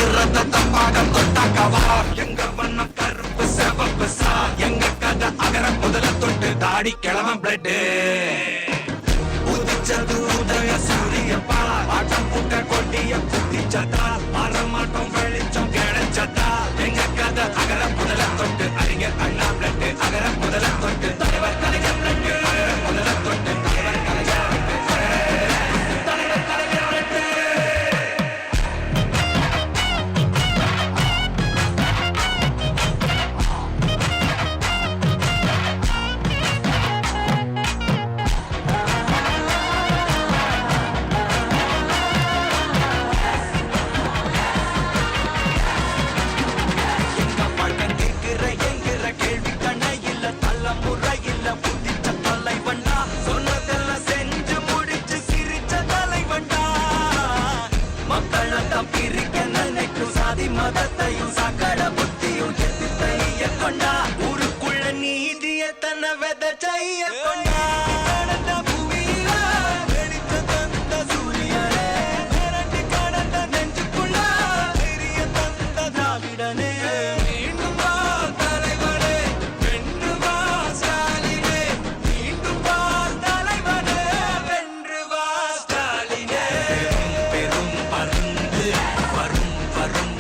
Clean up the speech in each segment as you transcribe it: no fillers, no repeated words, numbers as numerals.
ரத்தத்தை பாகம் தொட்டாக்கவா எங்க வண்ணம் கருப்பு செவப்பு சா எங்க கதை அகர முதல தொட்டு தாடி கிழவன் பிளட் உதிச்சது உதய சூரியப்பா ஆட்டம் கூட்ட கொட்டிய குதிச்சதா மரமாட்டம் வெளிச்சம் கிடைச்சதா எங்க கதை அகர முதல தொட்டு அறிஞர் அண்ணா பிளட் அகர முதல தொட்டு தலைவர் கலைஞர் பிளட் அகர முதல தொட்டு தலைவர் கலைஞர் மதத்தையும் சக்கட புத்தியும் எதிர்த்தைய கொண்டா ஊருக்குள்ள நீதிய தன்னை விதைச்சைய கொண்டா கடந்த பூமியில வெடித்து தந்த சூரியனே மிரட்டி கடந்த நெஞ்சுக்குள்ள பெரிய தந்த திராவிடனே மீண்டும் வா தலைவனே வென்று வா ஸ்டாலினே மீண்டும் வா தலைவனே வென்று வா ஸ்டாலினே பெரும் பருந்து வரும் வரும்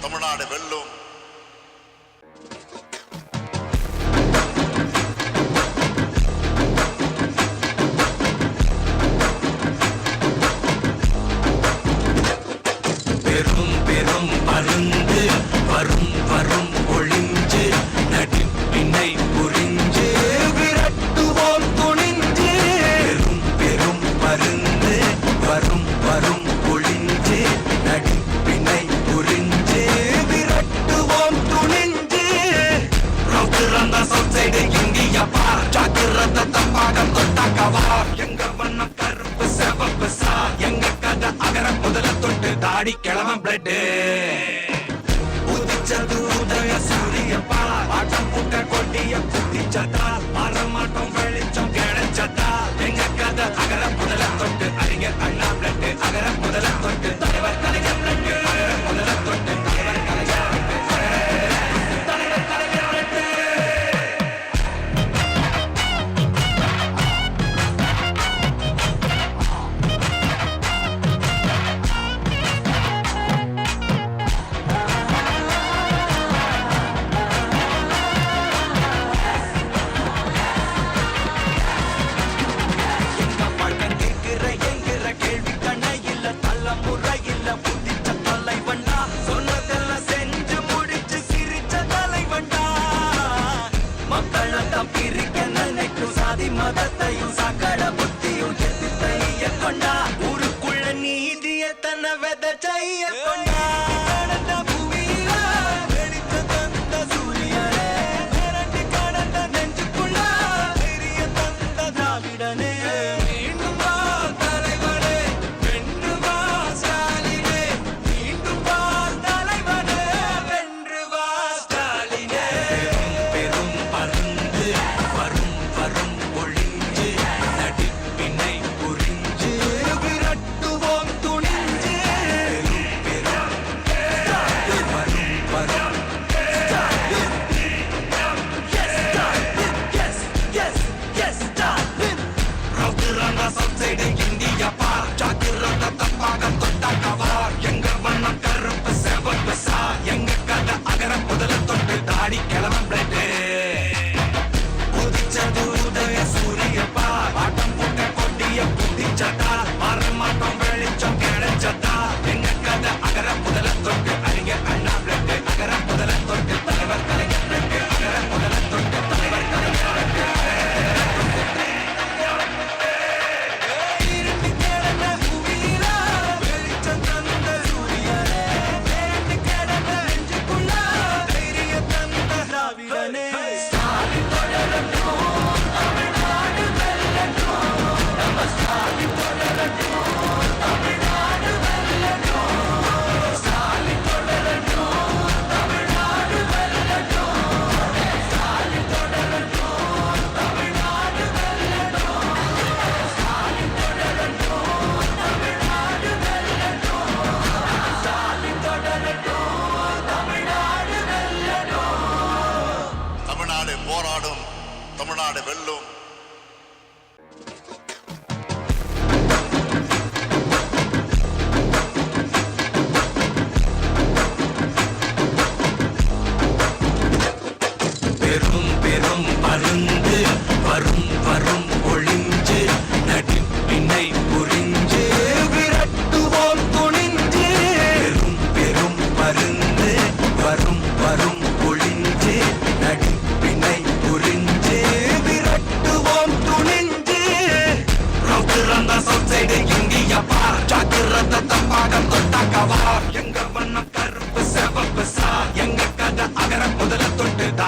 தமிழ்நாடு வெல்லும். பெரும் பெரும் பருந்து வரும் வரும் ஒளிஞ்சு நடிப்பினை புரிஞ்சு விரட்டுவோம் துணிஞ்சு பெரும் பெரும் பருந்து வரும் வரும் ஒளிஞ்சு நடிப்பினை புரிஞ்சு விரட்டுவோம் துணிஞ்சு ரவுத்திரந்த சவுசைடு இந்தியா பார் ஜாக்கிரத பாகம் தொட்டாக்கவா எங்க வண்ணம் கருப்பு செவப்பு சா எங்க கதை அகர முதல தொட்டு தாடி கிழவன் பிளட் உதிச்சது உதய சூரியப்பா ஆட்டம் கூட்ட கொட்டிய குதிச்சதா மரமாட்டம் வெளிச்சம் கிடைச்சதா எங்க கதை அகர முதல தொட்டு அறிஞர் அண்ணா பிளட் அகர முதல தொட்டு தலைவர் கலைஞர் பிளட் அகர முதல தொட்டு தலைவர் கலைஞர் மதத்தையும் சக்கட புத்தியும் எதிர்த்தைய கொண்டா ஊருக்குள்ள நீதிய தன்னை விதைச்சைய கொண்டா கடந்த பூமியில வெடித்து தந்த சூரியனே மிரட்டி கடந்த நெஞ்சுக்குள்ள பெரிய தந்த திராவிடனே மீண்டும் வா தலைவனே வென்று வா ஸ்டாலினே மீண்டும் வா தலைவனே வென்று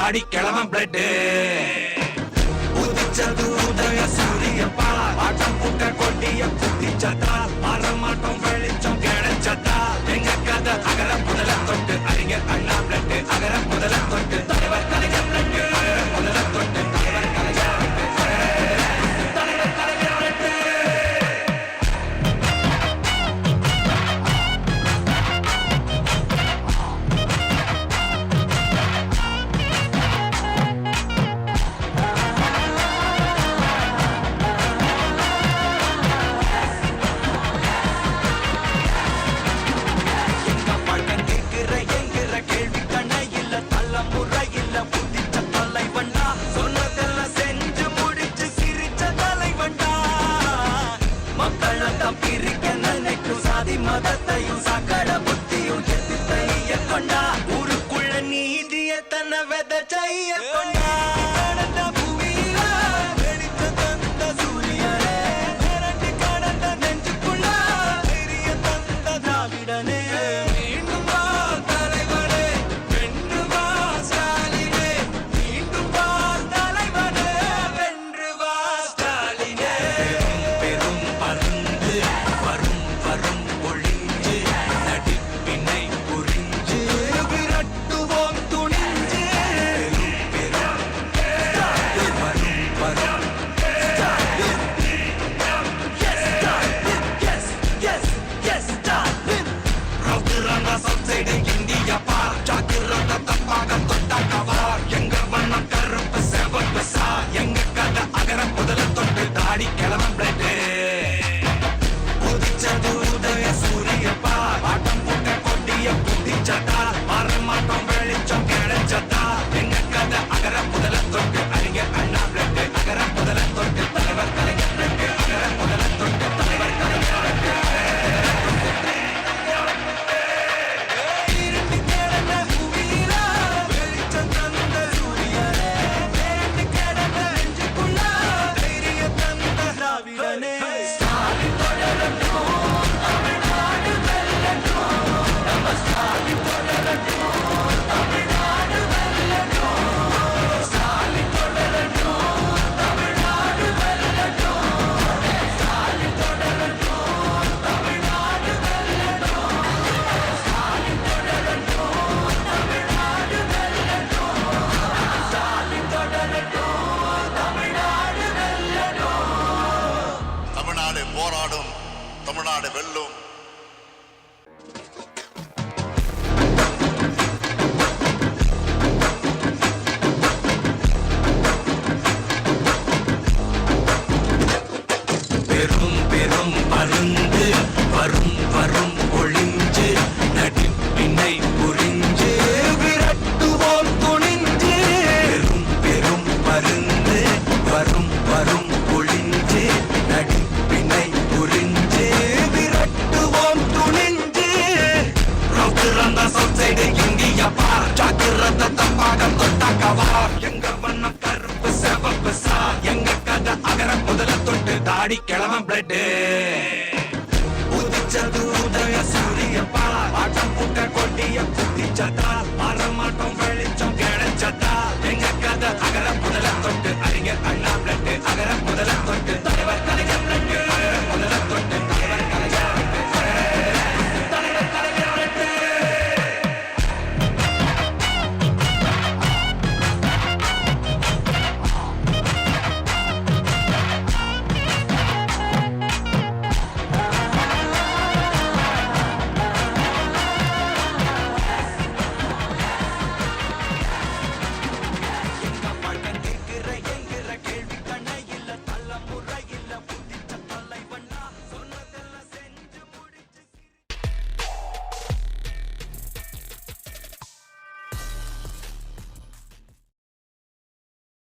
தாடி கிழவன் பிளட் உதிச்சது உதய சூரியப்பா ஆட்டம் புட்ட கொட்டிய குத்திச்சதா மாறமாட்டோம் வெளிச்சம் கிடைச்சதா எங்க கதை அகர முதல தொட்டு அறிஞர் அண்ணா பிளட் அகர முதல தொட்டு தலைவர் கலைஞர் பிளட் அகர முதல தொட்டு தலைவர் கலைஞர் மதத்தையும் சகல புத்தியும் எதிர்த்தைய கொண்டா ஊருக்குள்ள நீதிய தன்னை வெத செய்ய கொண்டா கடந்த பூமியில வெடித்த தந்த சூரியனே மிரண்டு கடந்த நெஞ்சுக்குள்ள பெரிய தந்த திராவிடனே மீண்டும் வா தலைவனே வென்று வா ஸ்டாலினே மீண்டும் வா தலைவனே வென்று வா ஸ்டாலினே பெரும் பருந்து வரும் வரும் ஒளிஞ்சு நடிப்பினை புரிஞ்சு விரட்டுவோம் துணிஞ்சு பெரும் வரும் வரும் ரவுத்துறாங்க சப்சைடு இந்தியா பார் ஜாக்கிரத தப்பாக தொட்டா கவார் எங்க வண்ணம் கருப்பு செவப்பு சார் எங்க கதை அகர முதல தொட்டு தாடி கிழவன் பிளட் உதிச்சது உதய சூரியப்பா ஆட்டம் போட்ட கொட்டிய புத்திச்சதா மாறமாட்டோம் வெளிச்சம் கிடைச்சதா எங்க கதை அகர முதல தொட்டு அறிஞர் அண்ணா பிளட் அகர முதல தொட்டு தலைவர் கலைஞர் பிளட் அகர முதல தொட்டு தலைவர் கலைஞர் இருட்டு கிடந்த பூமியில வெளிச்சம் தந்த சூரியனே வேண்டு கிடந்த நெஞ்சுக்குள்ள தைரிய தந்த திராவிடனே ஸ்டாலின் தொடரட்டும் தமிழ்நாடு வெல்லட்டும் நம்ம ஸ்டாலின் தொடரட்டும் தமிழ்நாடு வெல்லட்டும் ஸ்டாலின் தொடரட்டும் தமிழ்நாடு வெல்லட்டும் ஸ்டாலின் தொடரட்டும் தமிழ்நாடு வெல்லட்டும் ஸ்டாலின் தொடரட்டும் தமிழ்நாடு வெல்லட்டும் ஸ்டாலின் தொடரட்டும் தமிழ்நாடு வெல்லட்டும் தமிழ்நாடு போராடும், தமிழ்நாடு வெல்லும். பெரும் பெரும் பருந்து வரும் வரும் ஒளிஞ்சு நடிப்பினை புரிஞ்சு விரட்டுவோம் துணிஞ்சு பெரும் பெரும் பருந்து வரும் வரும் ஒளிஞ்சு நடிப்பினை புரிஞ்சு விரட்டுவோம் துணிஞ்சு ரவுத்துறாங்க சப்சைடு இந்தியா பார் ஜாக்கிரத தப்பாக தொட்டா கவார் எங்க வண்ணம் கருப்பு செவப்பு சார் எங்க கதை அகர முதல தொட்டு தாடி கிழவன் பிளட்